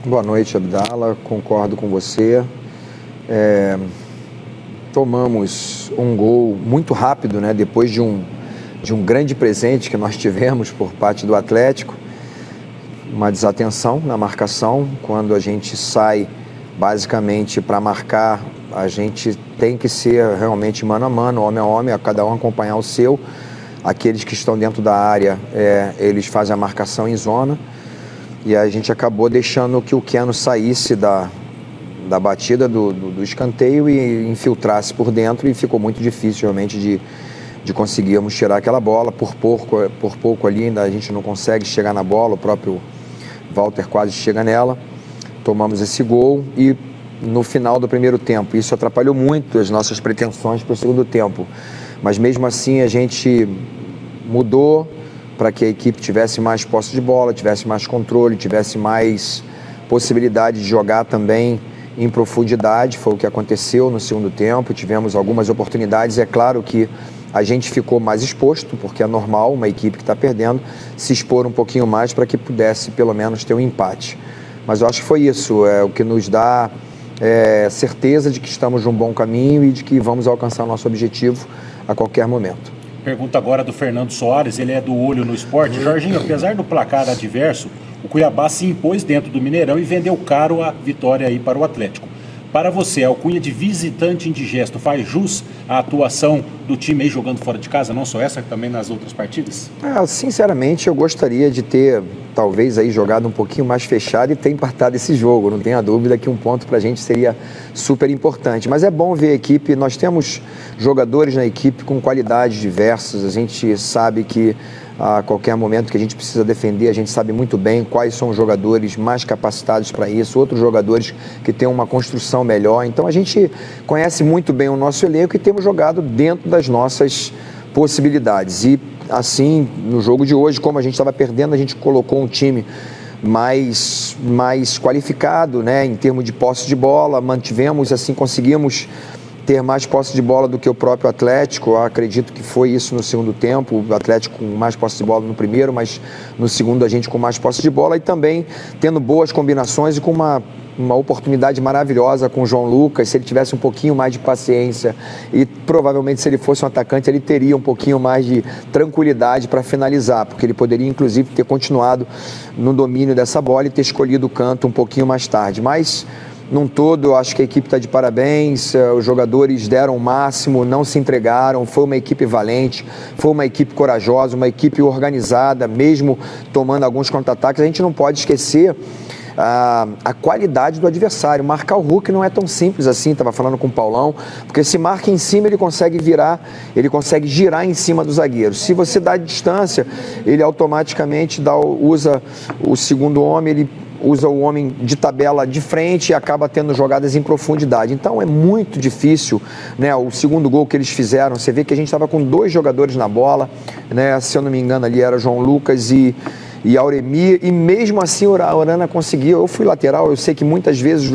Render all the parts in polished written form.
Boa noite, Abdala. Concordo com você. Tomamos um gol muito rápido, né? Depois de um grande presente que nós tivemos por parte do Atlético. Uma desatenção na marcação. Quando a gente sai basicamente para marcar, a gente tem que ser realmente mano a mano, homem a homem, a cada um acompanhar o seu. Aqueles que estão dentro da área, eles fazem a marcação em zona. E a gente acabou deixando que o Keno saísse da batida do escanteio e infiltrasse por dentro, e ficou muito difícil realmente de conseguirmos tirar aquela bola. Por pouco ali ainda a gente não consegue chegar na bola, o próprio Walter quase chega nela. Tomamos esse gol e no final do primeiro tempo, isso atrapalhou muito as nossas pretensões para o segundo tempo, mas mesmo assim a gente mudou para que a equipe tivesse mais posse de bola, tivesse mais controle, tivesse mais possibilidade de jogar também em profundidade. Foi o que aconteceu no segundo tempo, tivemos algumas oportunidades. É claro que a gente ficou mais exposto, porque é normal uma equipe que está perdendo se expor um pouquinho mais para que pudesse pelo menos ter um empate. Mas eu acho que foi isso, o que nos dá certeza de que estamos num bom caminho e de que vamos alcançar o nosso objetivo a qualquer momento. Pergunta agora do Fernando Soares, ele é do Olho no Esporte. Jorginho, apesar do placar adverso, o Cuiabá se impôs dentro do Mineirão e vendeu caro a vitória aí para o Atlético. Para você, a alcunha de visitante indigesto faz jus à atuação do time aí jogando fora de casa, não só essa, também nas outras partidas? Sinceramente, eu gostaria de ter, talvez, aí jogado um pouquinho mais fechado e ter empatado esse jogo. Não tenha dúvida que um ponto para a gente seria super importante. Mas é bom ver a equipe, nós temos jogadores na equipe com qualidades diversas. A gente sabe que a qualquer momento que a gente precisa defender, a gente sabe muito bem quais são os jogadores mais capacitados para isso, outros jogadores que têm uma construção melhor. Então a gente conhece muito bem o nosso elenco e temos jogado dentro das nossas possibilidades. E assim, no jogo de hoje, como a gente estava perdendo, a gente colocou um time mais qualificado, né, em termos de posse de bola, mantivemos, assim, conseguimos ter mais posse de bola do que o próprio Atlético. Eu acredito que foi isso no segundo tempo, o Atlético com mais posse de bola no primeiro, mas no segundo a gente com mais posse de bola e também tendo boas combinações e com uma oportunidade maravilhosa com o João Lucas. Se ele tivesse um pouquinho mais de paciência e provavelmente se ele fosse um atacante ele teria um pouquinho mais de tranquilidade para finalizar, porque ele poderia inclusive ter continuado no domínio dessa bola e ter escolhido o canto um pouquinho mais tarde. Mas num todo, eu acho que a equipe está de parabéns, os jogadores deram o máximo, não se entregaram, foi uma equipe valente, foi uma equipe corajosa, uma equipe organizada, mesmo tomando alguns contra-ataques. A gente não pode esquecer a qualidade do adversário. Marcar o Hulk não é tão simples assim, estava falando com o Paulão, porque se marca em cima ele consegue virar, ele consegue girar em cima do zagueiro. Se você dá distância, ele automaticamente usa o segundo homem, ele usa o homem de tabela de frente e acaba tendo jogadas em profundidade. Então é muito difícil, né? O segundo gol que eles fizeram, você vê que a gente estava com 2 jogadores na bola, né? Se eu não me engano ali era João Lucas e Auremir, e mesmo assim a Orana conseguiu. Eu fui lateral, eu sei que muitas vezes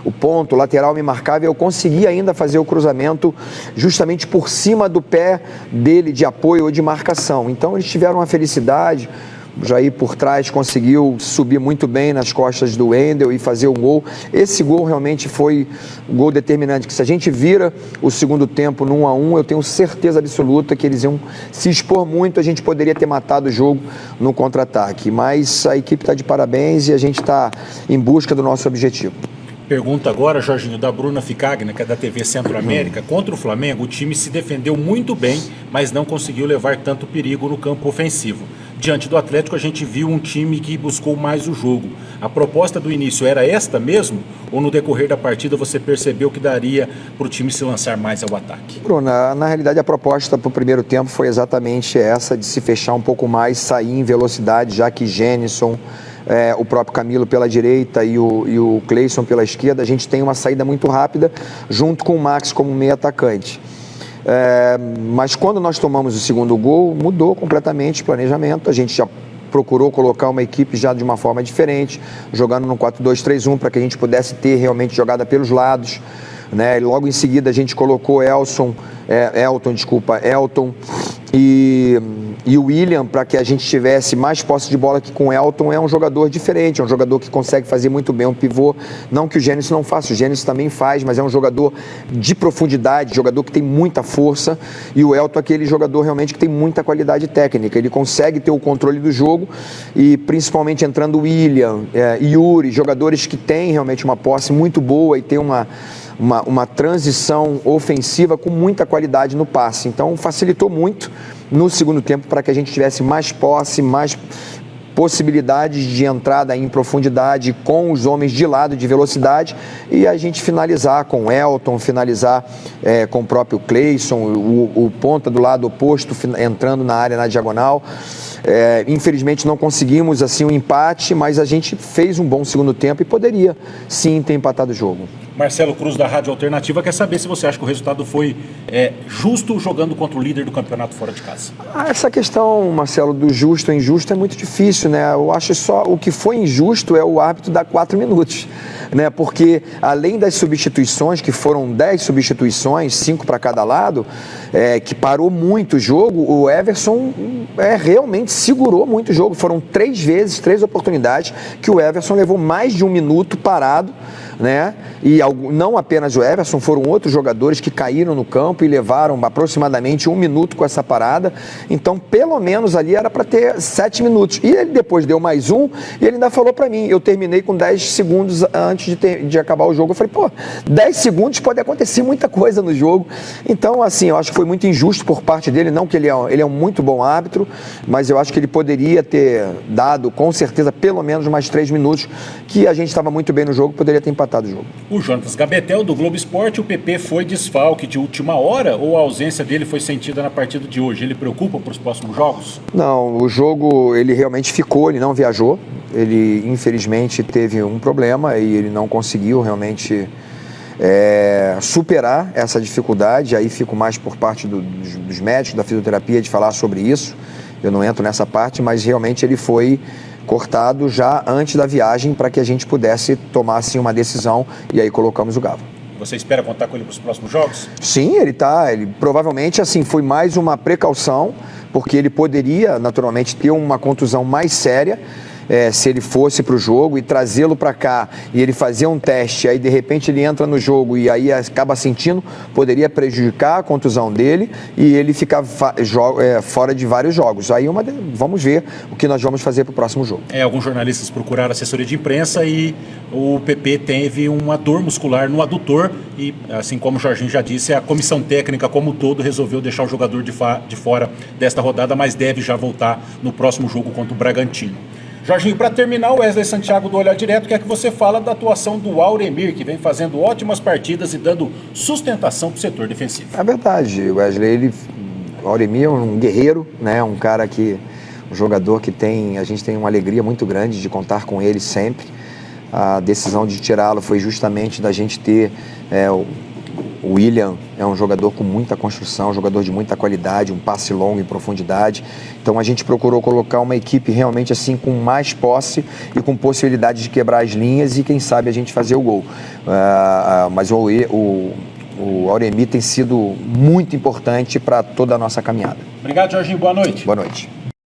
o ponto, o lateral me marcava e eu consegui ainda fazer o cruzamento justamente por cima do pé dele de apoio ou de marcação. Então eles tiveram uma felicidade. O Jair por trás conseguiu subir muito bem nas costas do Wendel e fazer um gol. Esse gol realmente foi um gol determinante, que se a gente vira o segundo tempo no 1-1, eu tenho certeza absoluta que eles iam se expor muito, a gente poderia ter matado o jogo no contra-ataque. Mas a equipe está de parabéns e a gente está em busca do nosso objetivo. Pergunta agora, Jorginho, da Bruna Ficagna, que é da TV Centro-América. Contra o Flamengo, o time se defendeu muito bem, mas não conseguiu levar tanto perigo no campo ofensivo. Diante do Atlético, a gente viu um time que buscou mais o jogo. A proposta do início era esta mesmo? Ou no decorrer da partida você percebeu que daria para o time se lançar mais ao ataque? Bruna, na realidade a proposta para o primeiro tempo foi exatamente essa, de se fechar um pouco mais, sair em velocidade, já que Jhenison, o próprio Camilo pela direita e o Cleison pela esquerda, a gente tem uma saída muito rápida, junto com o Max como meio atacante. Mas quando nós tomamos o segundo gol, mudou completamente o planejamento. A gente já procurou colocar uma equipe já de uma forma diferente, jogando no 4-2-3-1 para que a gente pudesse ter realmente jogada pelos lados, né? Logo em seguida a gente colocou Elton e o William, para que a gente tivesse mais posse de bola que com o Elton, é um jogador diferente, é um jogador que consegue fazer muito bem um pivô. Não que o Gênesis não faça, o Gênesis também faz, mas é um jogador de profundidade, jogador que tem muita força, e o Elton é aquele jogador realmente que tem muita qualidade técnica. Ele consegue ter o controle do jogo, e principalmente entrando o William, Yuri, jogadores que têm realmente uma posse muito boa e tem uma transição ofensiva com muita qualidade no passe. Então facilitou muito no segundo tempo para que a gente tivesse mais posse, mais possibilidades de entrada em profundidade com os homens de lado de velocidade, e a gente finalizar com o Elton, finalizar com o próprio Cleison, o ponta do lado oposto entrando na área na diagonal. Infelizmente não conseguimos assim um empate, mas a gente fez um bom segundo tempo e poderia sim ter empatado o jogo. Marcelo Cruz, da Rádio Alternativa, quer saber se você acha que o resultado foi justo jogando contra o líder do campeonato fora de casa. Essa questão, Marcelo, do justo e injusto é muito difícil, né? Eu acho só o que foi injusto é o árbitro dar 4 minutos, né? Porque além das substituições, que foram 10 substituições, 5 para cada lado, que parou muito o jogo, o Everson realmente segurou muito o jogo. Foram 3 oportunidades que o Everson levou mais de 1 minuto parado, né? E não apenas o Everson, foram outros jogadores que caíram no campo e levaram aproximadamente 1 minuto com essa parada. Então, pelo menos ali era para ter 7 minutos. E ele depois deu mais um, e ele ainda falou para mim, eu terminei com 10 segundos antes de acabar o jogo. Eu falei, 10 segundos pode acontecer muita coisa no jogo. Então, assim, eu acho que foi muito injusto por parte dele, não que ele é um muito bom árbitro, mas eu acho que ele poderia ter dado, com certeza, pelo menos mais 3 minutos, que a gente estava muito bem no jogo, poderia ter empatado o jogo. O Jonatas Gabetel, do Globo Esporte, o PP foi desfalque de última hora ou a ausência dele foi sentida na partida de hoje? Ele preocupa para os próximos jogos? Não, o jogo ele realmente ficou, ele não viajou, ele infelizmente teve um problema e ele não conseguiu realmente superar essa dificuldade. Aí fico mais por parte dos médicos, da fisioterapia, de falar sobre isso. Eu não entro nessa parte, mas realmente ele foi cortado já antes da viagem para que a gente pudesse tomar assim uma decisão, e aí colocamos o Galo. Você espera contar com ele para os próximos jogos? Sim, ele provavelmente assim foi mais uma precaução, porque ele poderia naturalmente ter uma contusão mais séria. Se ele fosse para o jogo e trazê-lo para cá e ele fazer um teste, aí de repente ele entra no jogo e aí acaba sentindo, poderia prejudicar a contusão dele e ele ficar fora de vários jogos. Aí vamos ver o que nós vamos fazer para o próximo jogo. Alguns jornalistas procuraram assessoria de imprensa e o PP teve uma dor muscular no adutor e, assim como o Jorginho já disse, a comissão técnica como um todo resolveu deixar o jogador de fora desta rodada, mas deve já voltar no próximo jogo contra o Bragantino. Jorginho, para terminar, o Wesley Santiago do Olhar Direto quer que você fale da atuação do Auremir, que vem fazendo ótimas partidas e dando sustentação para o setor defensivo. É verdade, Wesley, o Auremir é um guerreiro, né? Um cara um jogador que a gente tem uma alegria muito grande de contar com ele sempre. A decisão de tirá-lo foi justamente da gente ter o William é um jogador com muita construção, um jogador de muita qualidade, um passe longo em profundidade. Então a gente procurou colocar uma equipe realmente assim com mais posse e com possibilidade de quebrar as linhas e quem sabe a gente fazer o gol. Mas o Auremir tem sido muito importante para toda a nossa caminhada. Obrigado, Jorginho. Boa noite. Boa noite.